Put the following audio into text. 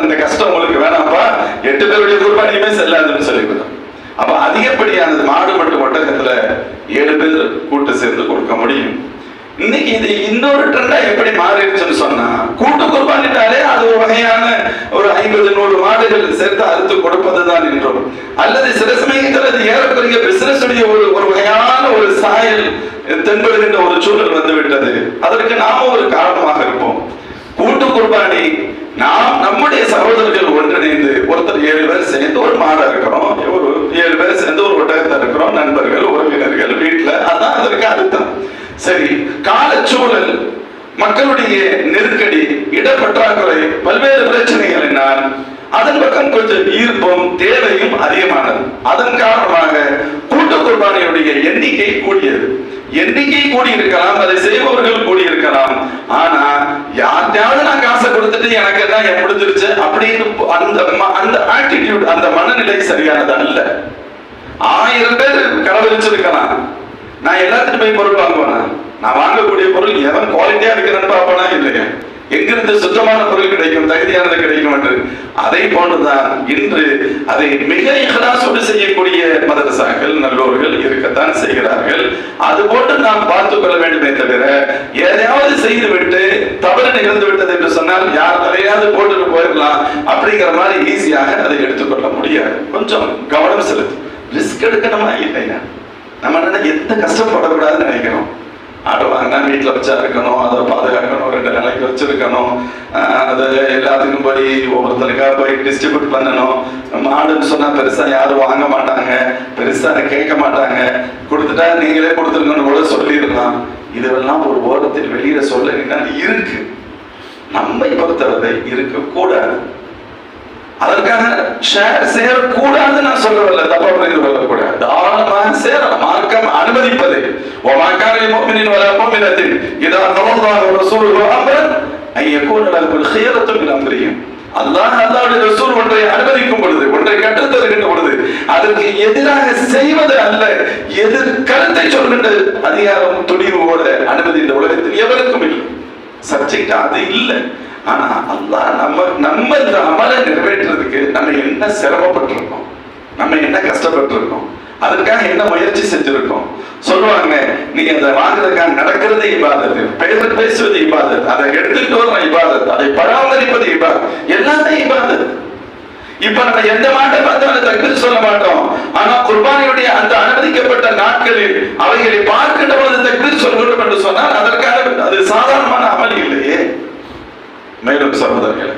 அந்த கஷ்டம் உங்களுக்கு வேணாம்ப்பா, 8 பேருடைய குர்பானியுமே செல்லாதுன்னு சொல்லிவிடும். அப்ப அதிகப்படியானது மாடு மற்றும் ஒட்டகத்துல 7 பேர் கூட்டு சேர்ந்து கொடுக்க முடியும். இன்னைக்கு இது இன்னொரு ட்ரெண்டா எப்படி மாறிடுச்சுன்னு சொன்னா, கூட்டு குர்பானிட்டாலே அது ஒரு வகையான ஒரு 50-100 மாடுகள் சேர்த்து அறுத்து கொடுப்பதுதான் என்றும், அல்லது சில சமயத்தில் அது ஏறக்குறைய பிசினஸ் உடைய ஒரு வகையான ஒரு சாயல் தென்படுகின்ற ஒரு சூழல் வந்து விட்டது. அதற்கு நாம ஒரு காரணமாக இருப்போம். கூட்டு குர்பானி நாம் நம்முடைய சகோதரர்கள் ஒன்றிணைந்து, ஒருத்தர் 7 பேர் சேர்ந்து ஒரு மாடை இருக்கிறோம், ஒரு 7 பேர் சேர்ந்து ஒரு ஒட்டகத்தை இருக்கிறோம், நண்பர்கள் உறவினர்கள் வீட்டுல, அதான் அதற்கு அர்த்தம். சரி, காலச்சூழல், மக்களுடைய நெருக்கடி, இடப்பற்றாக்குறை, பல்வேறு பிரச்சனைகள் என்னால் அதன் பக்கம் கொஞ்சம் ஈர்ப்பும் தேவையும் அதிகமானது. அதன் காரணமாக கூட்டு குர்பானியுடைய எண்ணிக்கை கூடியது. எண்ணிக்கை கூடியிருக்கலாம், அதை செய்பவர்கள் கூடியிருக்கலாம். ஆனா யார்கிட்டயாவது நான் காசை கொடுத்துட்டு எனக்கு எல்லாம் முடிஞ்சிருச்சு அப்படின்னு அந்த ஆட்டிடியூட், அந்த மனநிலை சரியானது அல்ல. 1000 பேர் கடவுளிச்சிருக்கலாம், நான் எல்லாத்துக்கும் போய் பொருள் வாங்குவேன். நான் வாங்கக்கூடிய பொருள் எவன் குவாலிட்டியா இருக்கிறேன்னு பார்ப்பனா இல்லையா, எங்கிருந்து சுத்தமான பொருள் கிடைக்கும், தகுதியானது கிடைக்கும் என்று. அதை போன்றுதான் இன்று அதை மிக இஹ்லாஸோடு செய்யக்கூடிய மதரசாக்கள், நல்லோர்கள் இருக்கத்தான் செய்கிறார்கள். அது போன்று நாம் பார்த்துக் கொள்ள வேண்டுமே தவிர, எதையாவது செய்துவிட்டு தவறு நிகழ்ந்து விட்டது என்று சொன்னால் யார் தலையாவது போட்டுட்டு போயிடலாம் அப்படிங்கிற மாதிரி ஈஸியாக அதை எடுத்துக்கொள்ள முடியாது. கொஞ்சம் கவனம் செலுத்து. ரிஸ்க் எடுக்கணுமா இல்லையா? நம்ம எந்த கஷ்டப்படக்கூடாதுன்னு நினைக்கிறோம். ஆடு வாங்கினா வீட்டில் வச்சா இருக்கணும், அதை பாதுகாக்கணும், 2 நாளைக்கு வச்சிருக்கணும், அது எல்லாத்துக்கும் போய் ஒவ்வொருத்தருக்கா போய் டிஸ்ட்ரிபியூட் பண்ணணும். மாடுன்னு சொன்னா பெருசா யாரும் வாங்க மாட்டாங்க, பெருசா கேட்க மாட்டாங்க, கொடுத்துட்டா நீங்களே கொடுத்துருக்கணும் கூட சொல்லிடலாம். இதுவெல்லாம் ஒரு ஓரத்தில் வெளியில சொல்ல இருக்கு. நம்மை பொறுத்தவரை இருக்கக்கூடாது. அதற்காக ஷேர் சேரக்கூடாது நான் சொல்லவில்லை, தப்பா புரிந்து கொள்ளக்கூடாது. தாராளமாக சேரலாம், மார்க்கம் அனுமதிப்பது. ஒன்றை அனுமதிக்கும் பொழுது, ஒன்றை கற்றுத் தருகின்ற பொழுது அதற்கு எதிராக செய்வது அல்ல, எதிர் கருத்தை சொல்கின்ற அதிகாரம் துணிவோட அனுமதி இந்த உலகத்தில் எவருக்கும் இல்லை. சப்ஜெக்ட் அது இல்லை. ஆனா அல்லாஹ் நம்ம இந்த அமலை நிறைவேற்றுறதுக்கு நம்ம என்ன சிரமப்பட்டிருக்கோம், நம்ம என்ன கஷ்டப்பட்டிருக்கோம், அதற்காக என்ன முயற்சி செஞ்சிருக்கோம். சொல்லுவாங்க, நீங்க அதை வாங்குறதுக்காக நடக்கிறது இபாதத், பேசுவது இபாதத், அதை எடுத்துட்டு வர இபாதத், அதை பராமரிப்பது இபாதத், எல்லாமே இபாதத். இப்ப நம்ம எந்த மாட்டை பார்த்தாலும் தக்பீர் சொல்ல மாட்டோம். ஆனா குர்பானியுடைய அந்த அனுமதிக்கப்பட்ட நாட்களில் அவைகளை பார்க்கின்ற பொழுது தக்பீர் சொல்கிறோம் என்று சொன்னால் அதற்காக அது சாதாரணமான அமல் இல்லையே. மேலும் சகோதரர்களே,